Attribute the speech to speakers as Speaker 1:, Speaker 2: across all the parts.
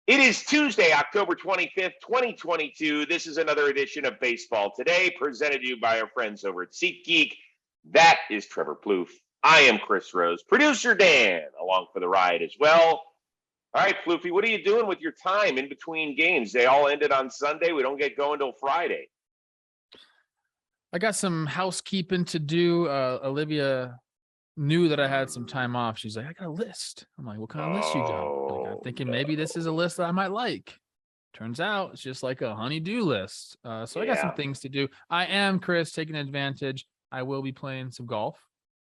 Speaker 1: It is Tuesday, October 25th, 2022. This is another edition of Baseball Today, presented to you by our friends over at SeatGeek. That is Trevor Plouffe. I am Chris Rose. Producer Dan, along for the ride as well. All right, Plouffe, what are you doing with your time in between games? They all ended on Sunday. We don't get going till Friday.
Speaker 2: I got some housekeeping to do. Olivia knew that I had some time off. She's like, I got a list. I'm like, what kind of list you got? Like, I'm thinking maybe this is a list that I might like. Turns out it's just like a honey-do list. So I got some things to do. I am, Chris, taking advantage. I will be playing some golf,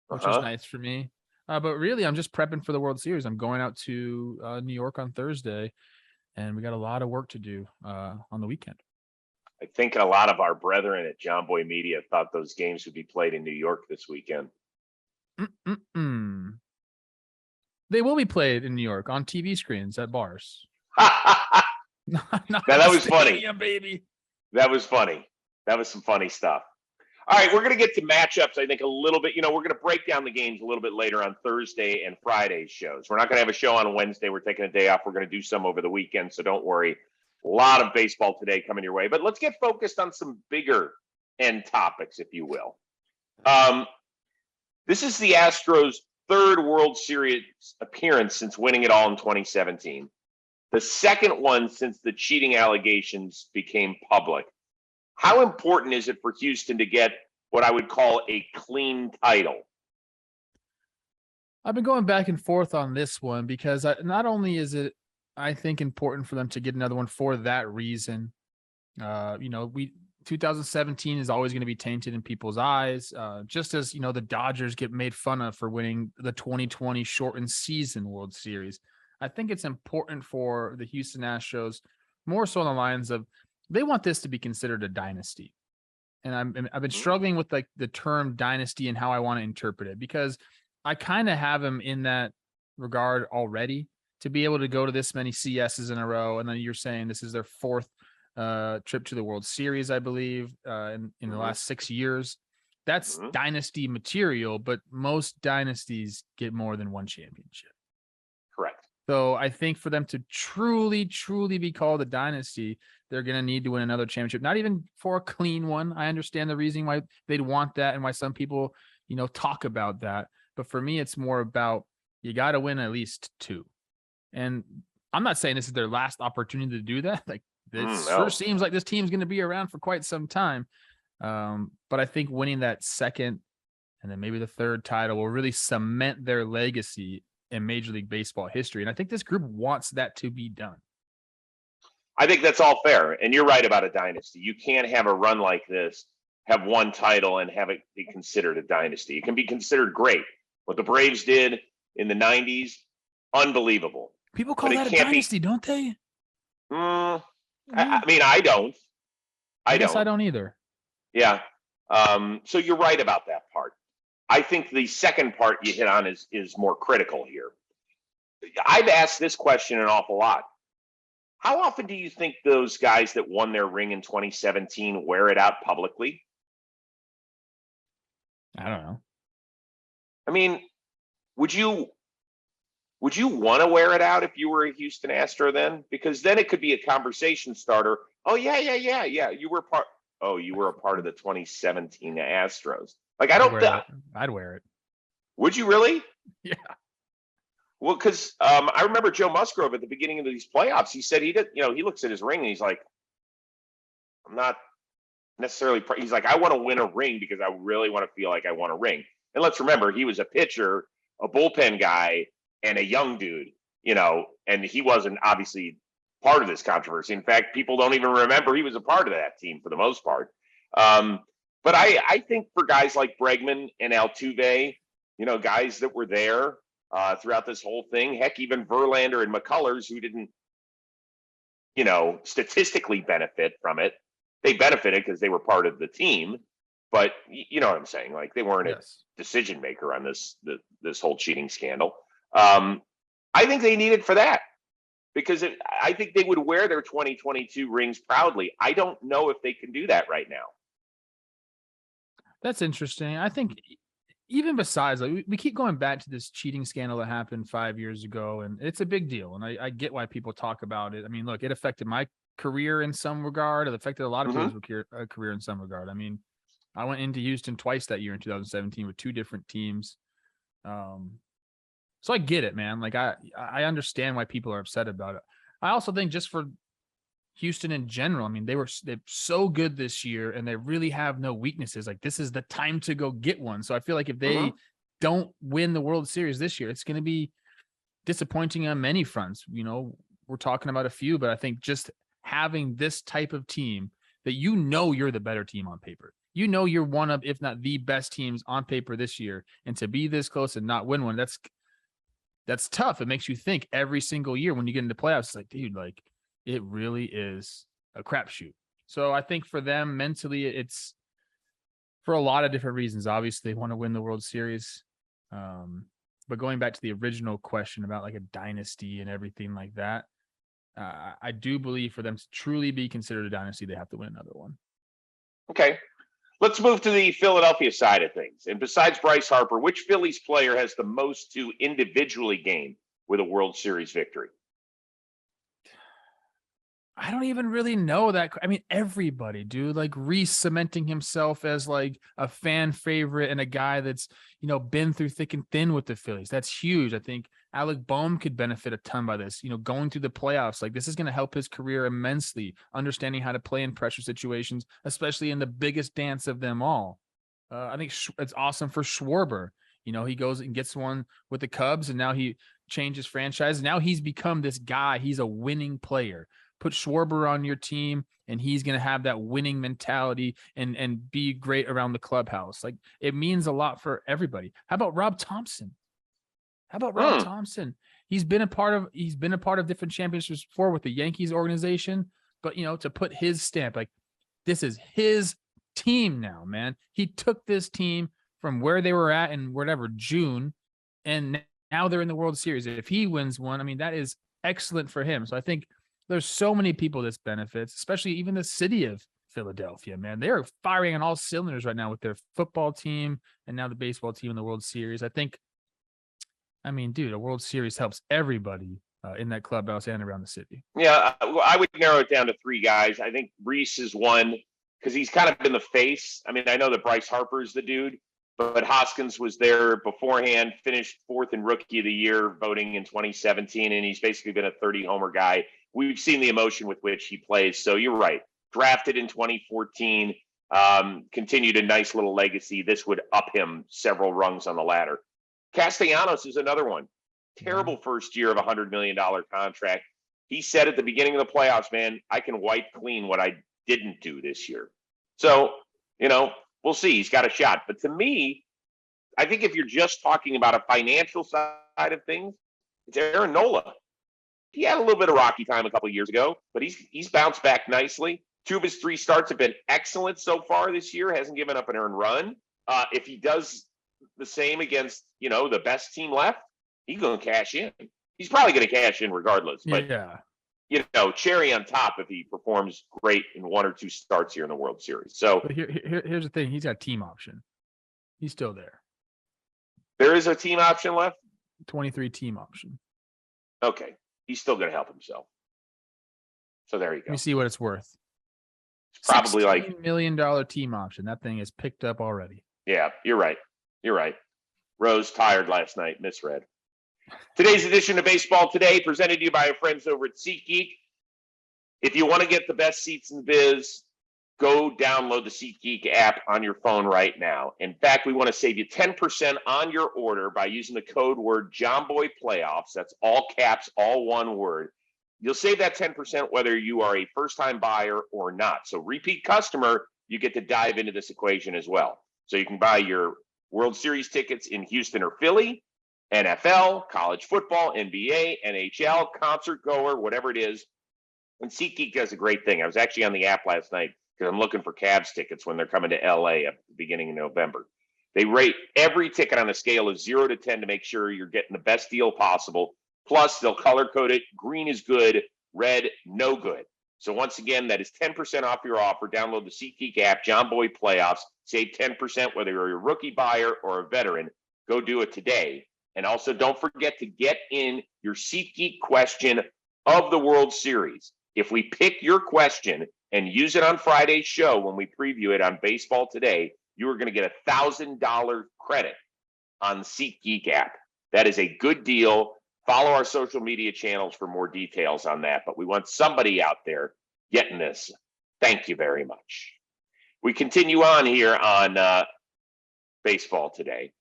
Speaker 2: which is nice for me. But really, I'm just prepping for the World Series. I'm going out to New York on Thursday, and we got a lot of work to do on the weekend.
Speaker 1: I think a lot of our brethren at John Boy Media thought those games would be played in New York this weekend.
Speaker 2: They will be played in New York on TV screens at bars.
Speaker 1: Now that was funny,
Speaker 2: baby.
Speaker 1: That was funny. That was some funny stuff. All right, we're going to get to matchups, I think, a little bit. We're going to break down the games a little bit later on Thursday and Friday's shows. We're not going to have a show on Wednesday. We're taking a day off. We're going to do some over the weekend, so don't worry. A lot of baseball today coming your way. But let's get focused on some bigger end topics, if you will. This is the Astros' third World Series appearance since winning it all in 2017. The second one since the cheating allegations became public. How important is it for Houston to get what I would call a clean title?
Speaker 2: I've been going back and forth on this one because not only is it, I think, important for them to get another one for that reason. 2017 is always going to be tainted in people's eyes, just as, the Dodgers get made fun of for winning the 2020 shortened season World Series. I think it's important for the Houston Astros, more so on the lines of they want this to be considered a dynasty. And I've been struggling with like the term dynasty and how I want to interpret it, because I kind of have them in that regard already to be able to go to this many CSs in a row. And then you're saying this is their fourth trip to the World Series, I believe, in the last 6 years. That's dynasty material, but most dynasties get more than one championship.
Speaker 1: Correct.
Speaker 2: So I think for them to truly, truly be called a dynasty, they're going to need to win another championship, not even for a clean one. I understand the reason why they'd want that and why some people, talk about that. But for me, it's more about you got to win at least two. And I'm not saying this is their last opportunity to do that. Like, it sure seems like this team's going to be around for quite some time. But I think winning that second and then maybe the third title will really cement their legacy in Major League Baseball history. And I think this group wants that to be done.
Speaker 1: I think that's all fair. And you're right about a dynasty. You can't have a run like this, have one title, and have it be considered a dynasty. It can be considered great. What the Braves did in the 90s, unbelievable.
Speaker 2: People call that a dynasty, don't they?
Speaker 1: I mean, I don't.
Speaker 2: I guess I don't either.
Speaker 1: Yeah. So you're right about that part. I think the second part you hit on is more critical here. I've asked this question an awful lot. How often do you think those guys that won their ring in 2017 wear it out publicly?
Speaker 2: I don't know.
Speaker 1: I mean, would you want to wear it out if you were a Houston Astro then? Because then it could be a conversation starter. Oh, yeah. You were a part of the 2017 Astros. Like,
Speaker 2: I'd wear it.
Speaker 1: Would you really?
Speaker 2: Yeah.
Speaker 1: Well, because I remember Joe Musgrove at the beginning of these playoffs. He said he looks at his ring and he's like, I'm not necessarily. He's like, I want to win a ring because I really want to feel like I want a ring. And let's remember, he was a pitcher, a bullpen guy, and a young dude. And he wasn't obviously part of this controversy. In fact, people don't even remember he was a part of that team for the most part. But I think for guys like Bregman and Altuve, guys that were there throughout this whole thing, heck, even Verlander and McCullers, who didn't, statistically benefit from it. They benefited because they were part of the team. But you know what I'm saying? Like, they weren't a decision maker on this whole cheating scandal. I think they need it for that. Because I think they would wear their 2022 rings proudly. I don't know if they can do that right now.
Speaker 2: That's interesting. I think even besides, like we keep going back to this cheating scandal that happened 5 years ago, and it's a big deal. And I get why people talk about it. I mean, look, it affected my career in some regard. It affected a lot of
Speaker 1: Hmm.
Speaker 2: people's career in some regard. I mean, I went into Houston twice that year in 2017 with 2 different teams. So I get it, man. Like I understand why people are upset about it. I also think just for Houston in general, I mean, they're so good this year and they really have no weaknesses. Like this is the time to go get one. So I feel like if
Speaker 1: Hmm.
Speaker 2: they don't win the World Series this year, it's going to be disappointing on many fronts. You know, we're talking about a few, but I think just having this type of team that you're the better team on paper. You know you're one of, if not the best teams on paper this year, and to be this close and not win one, that's tough. It makes you think every single year when you get into playoffs. It's like, dude, like it really is a crapshoot. So I think for them mentally, it's for a lot of different reasons. Obviously, they want to win the World Series. But going back to the original question about like a dynasty and everything like that, I do believe for them to truly be considered a dynasty, they have to win another one.
Speaker 1: Okay. Let's move to the Philadelphia side of things. And besides Bryce Harper, which Phillies player has the most to individually gain with a World Series victory?
Speaker 2: I don't even really know that. I mean, everybody, dude, like Reese cementing himself as like a fan favorite and a guy that's, been through thick and thin with the Phillies. That's huge. I think Alec Boehm could benefit a ton by this, going through the playoffs. Like this is going to help his career immensely, understanding how to play in pressure situations, especially in the biggest dance of them all. I think it's awesome for Schwarber. He goes and gets one with the Cubs and now he changes franchise. Now he's become this guy. He's a winning player. Put Schwarber on your team and he's going to have that winning mentality and be great around the clubhouse. Like it means a lot for everybody. How about Rob Thompson? He's been a part of different championships before with the Yankees organization, but to put his stamp, like this is his team now, man. He took this team from where they were at in whatever June, and now they're in the World Series. If he wins one, I mean, that is excellent for him. So I think there's so many people this benefits, especially even the city of Philadelphia, man. They're firing on all cylinders right now with their football team and now the baseball team in the World Series. I mean, dude, a World Series helps everybody in that clubhouse and around the city.
Speaker 1: Yeah, I would narrow it down to 3 guys. I think Reese is one because he's kind of been the face. I mean, I know that Bryce Harper is the dude, but Hoskins was there beforehand, finished 4th in Rookie of the Year voting in 2017, and he's basically been a 30-homer guy. We've seen the emotion with which he plays. So you're right. Drafted in 2014, continued a nice little legacy. This would up him several rungs on the ladder. Castellanos is another one. Terrible first year of a $100 million contract. He said at the beginning of the playoffs, man, I can wipe clean what I didn't do this year. So, we'll see. He's got a shot. But to me, I think if you're just talking about a financial side of things, it's Aaron Nola. He had a little bit of rocky time a couple of years ago, but he's bounced back nicely. 2 of his 3 starts have been excellent so far this year. Hasn't given up an earned run. If he does the same against, the best team left, he's going to cash in. He's probably going to cash in regardless. But, cherry on top if he performs great in 1 or 2 starts here in the World Series. So
Speaker 2: but here's the thing. He's got team option. He's still there.
Speaker 1: There is a team option left?
Speaker 2: 23 team option.
Speaker 1: Okay. He's still going to help himself. So there you go.
Speaker 2: Let me see what it's worth.
Speaker 1: It's probably like
Speaker 2: $16 million team option. That thing is picked up already.
Speaker 1: Yeah, you're right. Rose tired last night, misread. Today's edition of Baseball Today presented to you by our friends over at SeatGeek. If you want to get the best seats in the biz, go download the SeatGeek app on your phone right now. In fact, we want to save you 10% on your order by using the code word JohnBoyPlayoffs. That's all caps, all one word. You'll save that 10% whether you are a first-time buyer or not. So repeat customer, you get to dive into this equation as well. So you can buy your World Series tickets in Houston or Philly, NFL, college football, NBA, NHL, concert goer, whatever it is. And SeatGeek does a great thing. I was actually on the app last night because I'm looking for Cavs tickets when they're coming to LA at the beginning of November. They rate every ticket on a scale of 0 to 10 to make sure you're getting the best deal possible. Plus, they'll color code it. Green is good, red, no good. So once again, that is 10% off your offer. Download the SeatGeek app, John Boy Playoffs. Save 10% whether you're a rookie buyer or a veteran. Go do it today. And also don't forget to get in your SeatGeek question of the World Series. If we pick your question and use it on Friday's show when we preview it on Baseball Today, you are going to get a $1,000 credit on the SeatGeek app. That is a good deal. Follow our social media channels for more details on that. But we want somebody out there getting this. Thank you very much. We continue on here on Baseball Today.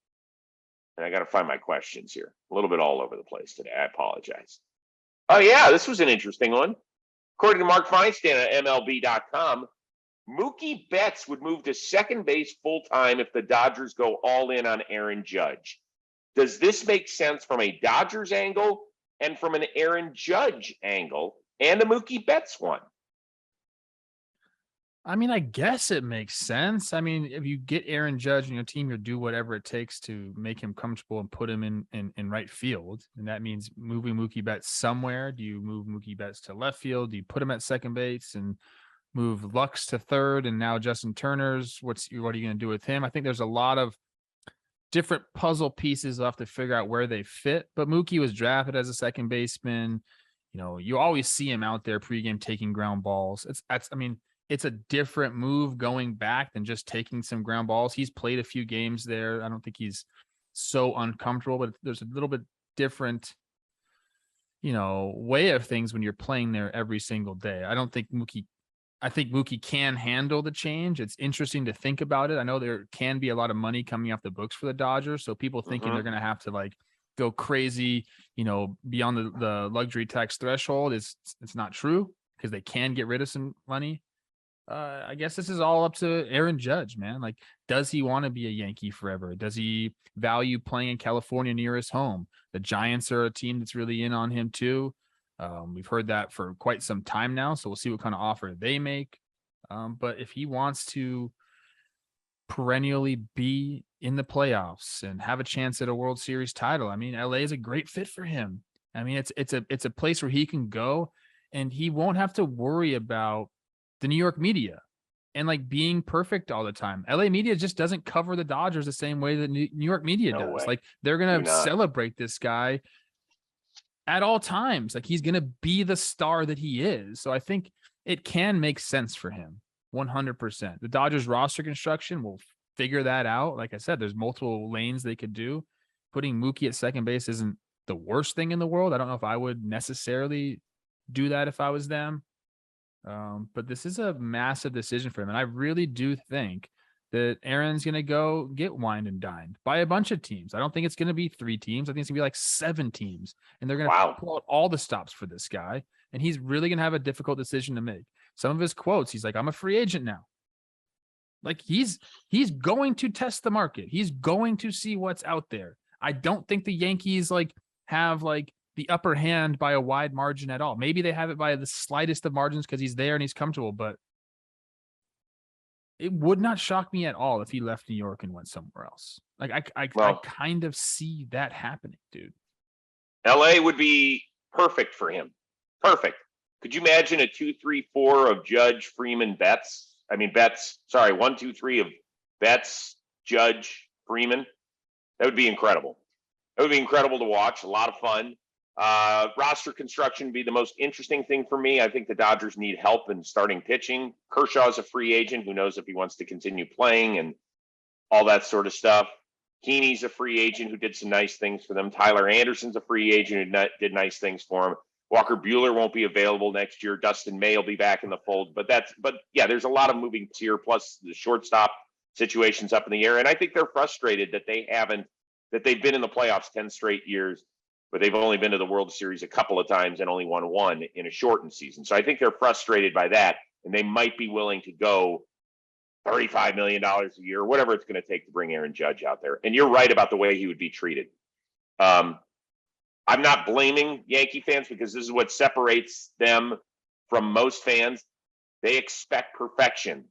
Speaker 1: And I got to find my questions here. A little bit all over the place today. I apologize. Oh, yeah, this was an interesting one. According to Mark Feinstein at MLB.com, Mookie Betts would move to second base full-time if the Dodgers go all in on Aaron Judge. Does this make sense from a Dodgers angle and from an Aaron Judge angle and a Mookie Betts one?
Speaker 2: I mean, I guess it makes sense. I mean, if you get Aaron Judge in your team, you'll do whatever it takes to make him comfortable and put him in right field. And that means moving Mookie Betts somewhere. Do you move Mookie Betts to left field? Do you put him at second base and move Lux to third? And now Justin Turner's, what are you going to do with him? I think there's a lot of different puzzle pieces. We'll have to figure out where they fit. But Mookie was drafted as a second baseman. You know, you always see him out there pregame taking ground balls. It's a different move going back than just taking some ground balls. He's played a few games there. I don't think he's so uncomfortable, but there's a little bit different, way of things when you're playing there every single day. I think Mookie can handle the change. It's interesting to think about it. I know there can be a lot of money coming off the books for the Dodgers. So people thinking they're going to have to go crazy, beyond the luxury tax threshold it's not true because they can get rid of some money. I guess this is all up to Aaron Judge, man. Does he want to be a Yankee forever? Does he value playing in California near his home? The Giants are a team that's really in on him too. We've heard that for quite some time now, so we'll see what kind of offer they make. But if he wants to perennially be in the playoffs and have a chance at a World Series title, I mean, LA is a great fit for him. I mean, it's a place where he can go and he won't have to worry about the New York media and being perfect all the time. LA media just doesn't cover the Dodgers the same way that New York media does. They're going to celebrate this guy at all times. He's going to be the star that he is. So I think it can make sense for him 100%. The Dodgers roster construction will figure that out. Like I said, there's multiple lanes they could do. Putting Mookie at second base isn't the worst thing in the world. I don't know if I would necessarily do that if I was them. But this is a massive decision for him. And I really do think that Aaron's going to go get wined and dined by a bunch of teams. I don't think it's going to be 3 teams. I think it's going to be 7 teams. And they're going to pull out all the stops for this guy. And he's really going to have a difficult decision to make. Some of his quotes, he's like, I'm a free agent now. He's going to test the market. He's going to see what's out there. I don't think the Yankees have the upper hand by a wide margin at all. Maybe they have it by the slightest of margins because he's there and he's comfortable, but it would not shock me at all if he left New York and went somewhere else. I kind of see that happening, dude.
Speaker 1: LA would be perfect for him. Perfect. Could you imagine a 2-3-4 of Judge, Freeman, Betts? 1, 2, 3 of Betts, Judge, Freeman. That would be incredible. That would be incredible to watch. A lot of fun. Roster construction would be the most interesting thing for me. I think the Dodgers need help in starting pitching. Kershaw's a free agent. Who knows if he wants to continue playing and all that sort of stuff. Heaney's a free agent who did some nice things for them. Tyler Anderson's a free agent who did nice things for him. Walker Buehler won't be available next year. Dustin May will be back in the fold. But there's a lot of moving parts here. Plus the shortstop situation's up in the air. And I think they're frustrated that they've been in the playoffs 10 straight years, but they've only been to the World Series a couple of times and only won 1 in a shortened season. So I think they're frustrated by that, and they might be willing to go $35 million a year, whatever it's going to take to bring Aaron Judge out there. And you're right about the way he would be treated. I'm not blaming Yankee fans because this is what separates them from most fans. They expect perfection.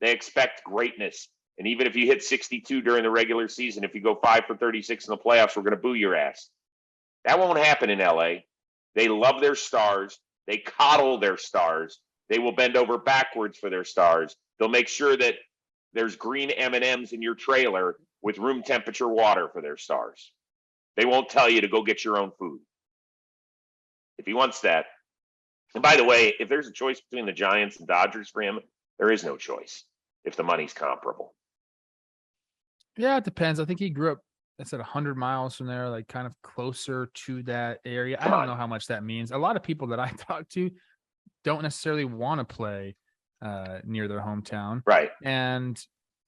Speaker 1: They expect greatness. And even if you hit 62 during the regular season, if you go 5 for 36 in the playoffs, we're going to boo your ass. That won't happen in LA. They love their stars. They coddle their stars. They will bend over backwards for their stars. They'll make sure that there's green M&Ms in your trailer with room temperature water for their stars. They won't tell you to go get your own food. If he wants that. And by the way, if there's a choice between the Giants and Dodgers for him, there is no choice if the money's comparable.
Speaker 2: Yeah, it depends. I think he grew up, that's at 100 miles from there, like kind of closer to that area. I don't know how much that means. A lot of people that I talk to don't necessarily want to play near their hometown.
Speaker 1: Right.
Speaker 2: And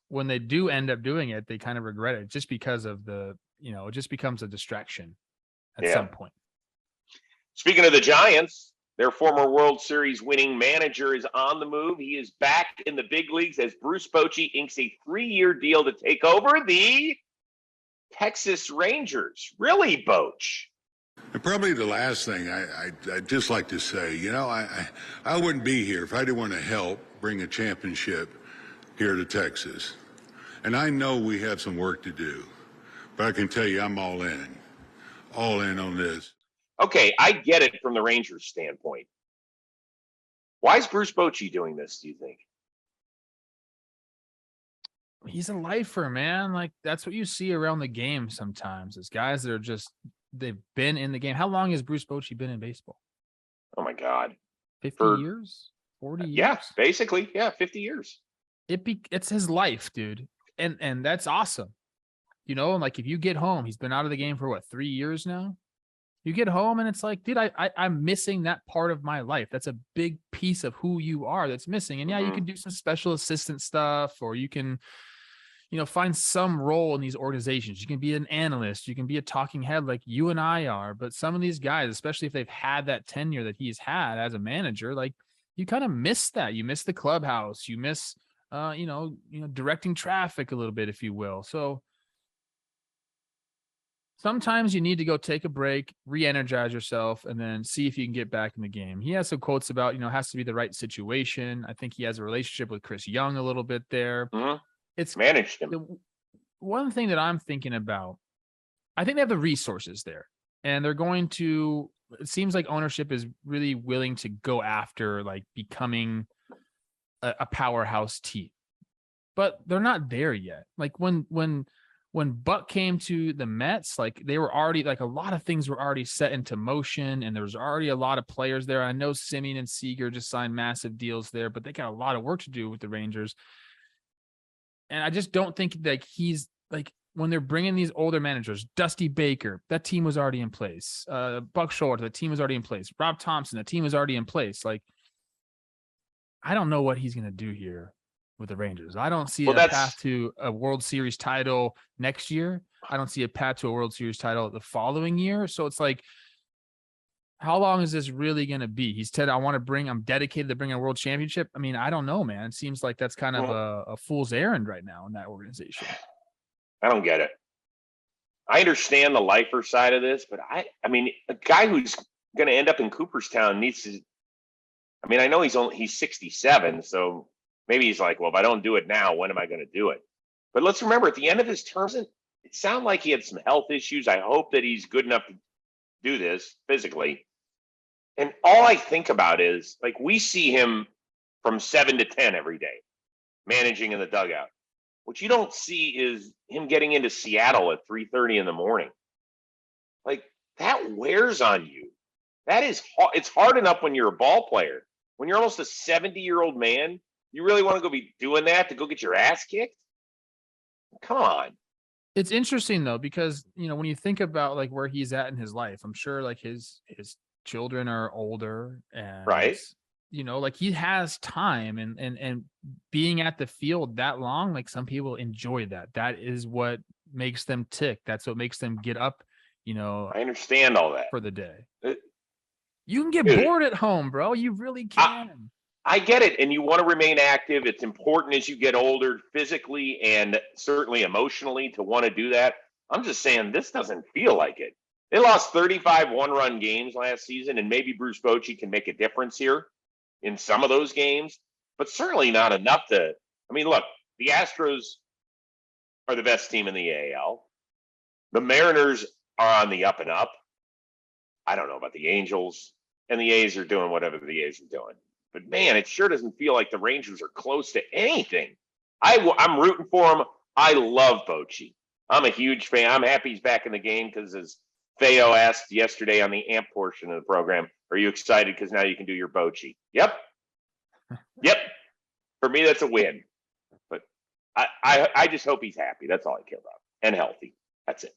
Speaker 2: when they do end up doing it, they kind of regret it just because of it just becomes a distraction at some point.
Speaker 1: Speaking of the Giants, their former World Series winning manager is on the move. He is back in the big leagues as Bruce Bochy inks a 3-year deal to take over the Texas Rangers. Really, Boch?
Speaker 3: And probably the last thing I'd just like to say, I wouldn't be here if I didn't want to help bring a championship here to Texas. And I know we have some work to do, but I can tell you I'm all in on this.
Speaker 1: Okay, I get it from the Rangers' standpoint. Why is Bruce Bochy doing this, do you think?
Speaker 2: He's a lifer, man. Like, that's what you see around the game sometimes. Is guys that are just, they've been in the game. How long has Bruce Bochy been in baseball?
Speaker 1: Oh, my God.
Speaker 2: 50 years? 40 years?
Speaker 1: Yeah, basically. Yeah, 50 years.
Speaker 2: It's his life, dude. And that's awesome. Like if you get home, he's been out of the game for what, 3 years now? You get home and it's like, dude, I'm missing that part of my life. That's a big piece of who you are that's missing. And yeah, you can do some special assistant stuff, or you can, find some role in these organizations. You can be an analyst. You can be a talking head like you and I are. But some of these guys, especially if they've had that tenure that he's had as a manager, like you kind of miss that. You miss the clubhouse. You miss, directing traffic a little bit, if you will. So sometimes you need to go take a break, re-energize yourself, and then see if you can get back in the game. He has some quotes about, has to be the right situation. I think he has a relationship with Chris Young a little bit there. It's
Speaker 1: managed him.
Speaker 2: One thing that I'm thinking about, I think they have the resources there, and they're going to, it seems like ownership is really willing to go after like becoming a powerhouse team, but they're not there yet. Like when Buck came to the Mets, like they were already, like a lot of things were already set into motion, and there was already a lot of players there. I know Simeon and Seager just signed massive deals there, but they got a lot of work to do with the Rangers. And I just don't think like he's like, when they're bringing these older managers, Dusty Baker, that team was already in place. Buck Short, the team was already in place. Rob Thompson, the team was already in place. Like, I don't know what he's going to do here with the Rangers. I don't see a path to a World Series title next year. I don't see a path to a World Series title the following year. So it's like, how long is this really going to be? He said, I'm dedicated to bringing a world championship. I mean, I don't know, man. It seems like that's kind of a fool's errand right now in that organization. I
Speaker 1: don't get it. I understand the lifer side of this, but I mean, a guy who's going to end up in Cooperstown needs to, I mean, I know he's 67, so maybe he's like, well, if I don't do it now, when am I going to do it? But let's remember, at the end of his term, it sounded like he had some health issues. I hope that he's good enough to do this physically. And all I think about is, like, we see him from 7 to 10 every day, managing in the dugout. What you don't see is him getting into Seattle at 3:30 in the morning. Like, that wears on you. That is, it's hard enough when you're a ball player. When you're almost a 70-year-old man, you really want to go be doing that to go get your ass kicked? Come on.
Speaker 2: It's interesting though, because, when you think about like where he's at in his life, I'm sure like his children are older, and
Speaker 1: right.
Speaker 2: Like he has time, and being at the field that long, like some people enjoy that. That is what makes them tick. That's what makes them get up,
Speaker 1: I understand all that
Speaker 2: for the day. You can get bored at home, bro. You really can.
Speaker 1: I get it. And you want to remain active. It's important as you get older, physically and certainly emotionally, to want to do that. I'm just saying, this doesn't feel like it. They lost 35 one-run games last season, and maybe Bruce Bochy can make a difference here in some of those games, but certainly not enough to, I mean, look, the Astros are the best team in the AL. The Mariners are on the up and up. I don't know about the Angels, and the A's are doing whatever the A's are doing. But man, it sure doesn't feel like the Rangers are close to anything. I'm rooting for him. I love Bochy. I'm a huge fan. I'm happy he's back in the game because, as Theo asked yesterday on the AMP portion of the program, are you excited because now you can do your Bochy? Yep. Yep. For me, that's a win. But I just hope he's happy. That's all I care about. And healthy. That's it.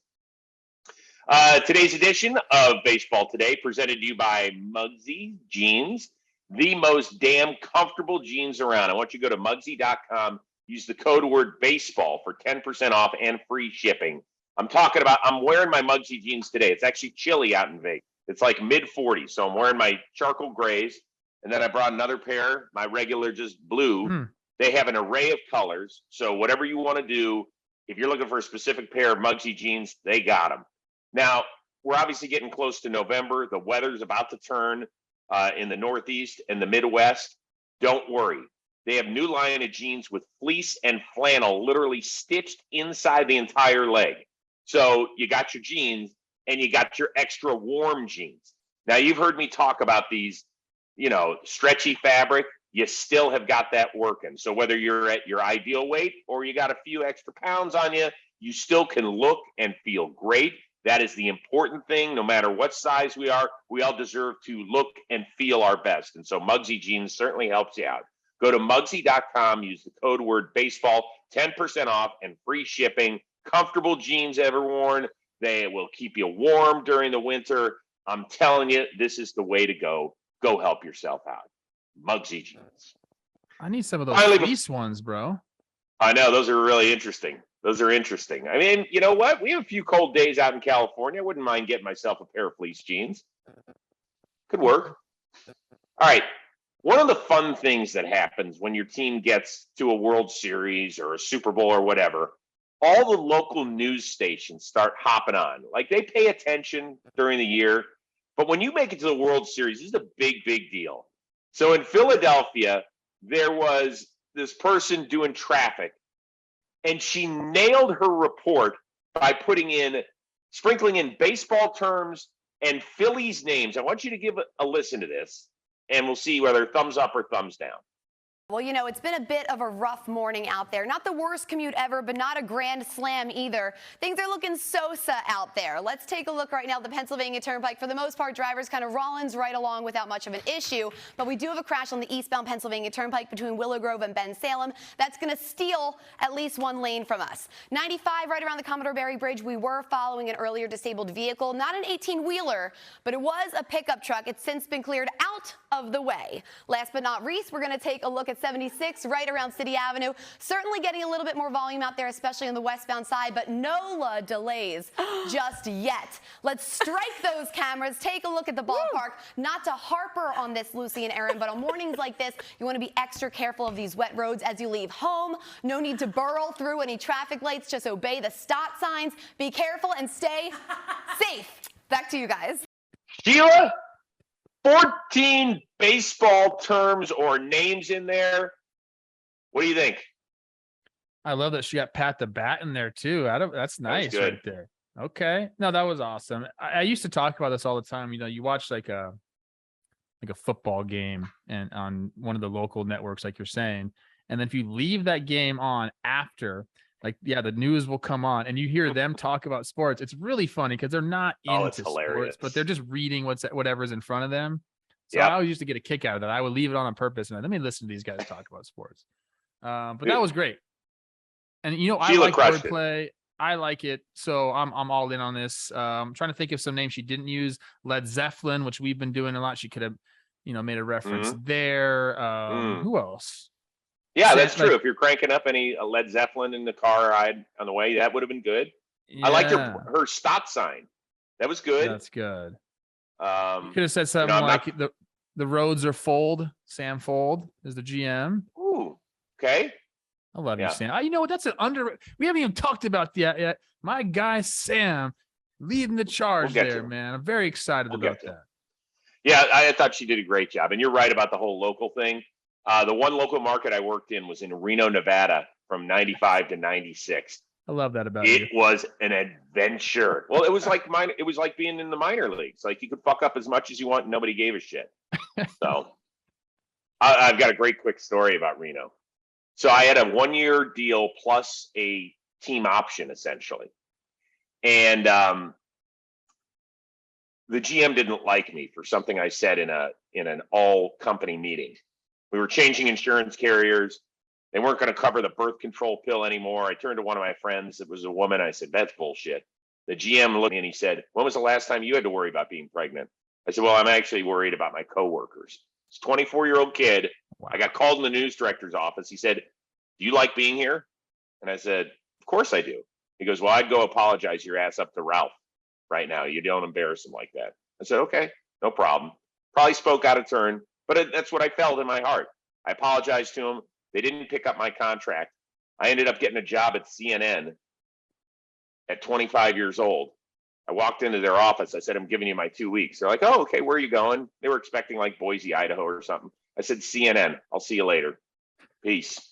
Speaker 1: Today's edition of Baseball Today presented to you by Muggsy Jeans, the most damn comfortable jeans around. I want you to go to Muggsy.com, use the code word baseball for 10% off and free shipping. I'm wearing my Muggsy jeans today. It's actually chilly out in Vegas. It's like mid-40s, so I'm wearing my charcoal grays, and then I brought another pair, my regular just blue. They have an array of colors, so whatever you want to do, if you're looking for a specific pair of Muggsy jeans, they got them. Now, we're obviously getting close to November. The weather's about to turn in the Northeast and the Midwest. Don't worry. They have new line of jeans with fleece and flannel literally stitched inside the entire leg. So you got your jeans and you got your extra warm jeans. Now, you've heard me talk about these, stretchy fabric. You still have got that working. So whether you're at your ideal weight or you got a few extra pounds on you, you still can look and feel great. That is the important thing. No matter what size we are, we all deserve to look and feel our best. And so Muggsy Jeans certainly helps you out. Go to Muggsy.com, use the code word baseball, 10% off and free shipping. Comfortable jeans ever worn. They will keep you warm during the winter. I'm telling you, this is the way to go. Go help yourself out. Muggsy Jeans.
Speaker 2: I need some of those fleece ones, bro.
Speaker 1: I know. Those are really interesting. I mean, you know what? We have a few cold days out in California. I wouldn't mind getting myself a pair of fleece jeans. Could work. All right. One of the fun things that happens when your team gets to a World Series or a Super Bowl or whatever, all the local news stations start hopping on. Like, they pay attention during the year. But when you make it to the World Series, this is a big, big deal. So in Philadelphia, there was this person doing traffic, and she nailed her report by sprinkling in baseball terms and Phillies names. I want you to give a listen to this, and we'll see whether thumbs up or thumbs down.
Speaker 4: Well, it's been a bit of a rough morning out there. Not the worst commute ever, but not a grand slam either. Things are looking so-so out there. Let's take a look right now at the Pennsylvania Turnpike. For the most part, drivers kind of rollins right along without much of an issue. But we do have a crash on the eastbound Pennsylvania Turnpike between Willow Grove and Ben Salem. That's going to steal at least one lane from us. 95 right around the Commodore Barry Bridge. We were following an earlier disabled vehicle, not an 18-wheeler, but it was a pickup truck. It's since been cleared out of the way. Last but not least, we're going to take a look at 76 right around City Avenue. Certainly getting a little bit more volume out there, especially on the westbound side, but no delays just yet. Let's strike those cameras. Take a look at the ballpark. Not to Harper on this, Lucy and Aaron, but on mornings like this, you want to be extra careful of these wet roads as you leave home. No need to burrow through any traffic lights. Just obey the stop signs. Be careful and stay safe. Back to you guys.
Speaker 1: Sheila? 14 baseball terms or names in there. What do you think?
Speaker 2: I love that she got Pat the Bat in there too. That's nice right there. Okay. No, that was awesome. I used to talk about this all the time. You watch like a football game and on one of the local networks, like you're saying. And then if you leave that game on after, the news will come on and you hear them talk about sports. It's really funny because they're not into sports, but they're just reading whatever's in front of them. So I always used to get a kick out of that. I would leave it on purpose and let me listen to these guys talk about sports. But that was great. And I like wordplay. I like it. So I'm all in on this. I'm trying to think of some names she didn't use. Led Zeppelin, which we've been doing a lot. She could have, made a reference there. Who else?
Speaker 1: Yeah, that's true. If you're cranking up any Led Zeppelin in the car ride on the way, that would have been good. Yeah. I liked her stop sign. That was good.
Speaker 2: That's good. You could have said something the roads are Fold. Sam Fold is the GM.
Speaker 1: Ooh, okay.
Speaker 2: I love you, Sam. That's we haven't even talked about that yet. My guy Sam leading the charge there, man. I'm very excited about that.
Speaker 1: Yeah, I thought she did a great job. And you're right about the whole local thing. The one local market I worked in was in Reno, Nevada from 95 to 96.
Speaker 2: I love that about it.
Speaker 1: It was an adventure. Well, it was like being in the minor leagues. Like, you could fuck up as much as you want and nobody gave a shit. So I've got a great quick story about Reno. So I had a 1-year deal plus a team option essentially. And the GM didn't like me for something I said in an all company meeting. We were changing insurance carriers. They weren't going to cover the birth control pill anymore. I turned to one of my friends. It was a woman. I said, that's bullshit. The GM looked at me and he said, when was the last time you had to worry about being pregnant? I said, well, I'm actually worried about my coworkers. It's a 24-year-old kid.
Speaker 2: Wow.
Speaker 1: I got called in the news director's office. He said, do you like being here? And I said, of course I do. He goes, well, I'd go apologize your ass up to Ralph right now. You don't embarrass him like that. I said, okay, no problem. Probably spoke out of turn, but that's what I felt in my heart. I apologized to him. They didn't pick up my contract. I ended up getting a job at CNN at 25 years old. I walked into their office. I said, I'm giving you my 2 weeks. They're like, oh, okay, where are you going? They were expecting like Boise, Idaho or something. I said, CNN. I'll see you later. Peace.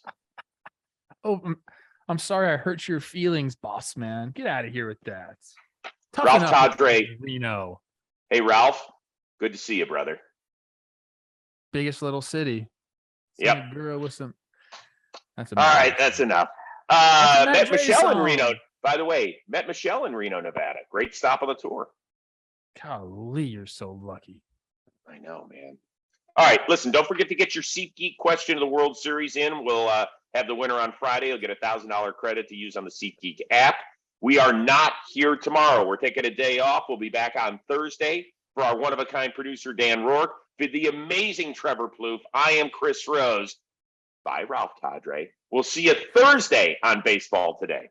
Speaker 2: Oh, I'm sorry I hurt your feelings, boss man. Get out of here with that.
Speaker 1: Ralph Tadre.
Speaker 2: Reno.
Speaker 1: Hey, Ralph. Good to see you, brother.
Speaker 2: Biggest little city.
Speaker 1: Yep.
Speaker 2: Girl with some. That's
Speaker 1: all right. That's enough. Met Michelle in Reno. By the way, met Michelle in Reno, Nevada. Great stop on the tour.
Speaker 2: Golly, you're so lucky.
Speaker 1: I know, man. All right, listen, don't forget to get your SeatGeek question of the World Series in. We'll have the winner on Friday. You'll get a $1,000 credit to use on the SeatGeek app. We are not here tomorrow. We're taking a day off. We'll be back on Thursday for our one-of-a-kind producer, Dan Rourke. For the amazing Trevor Plouffe, I am Chris Rose. Bye, Ralph Tadre. We'll see you Thursday on Baseball Today.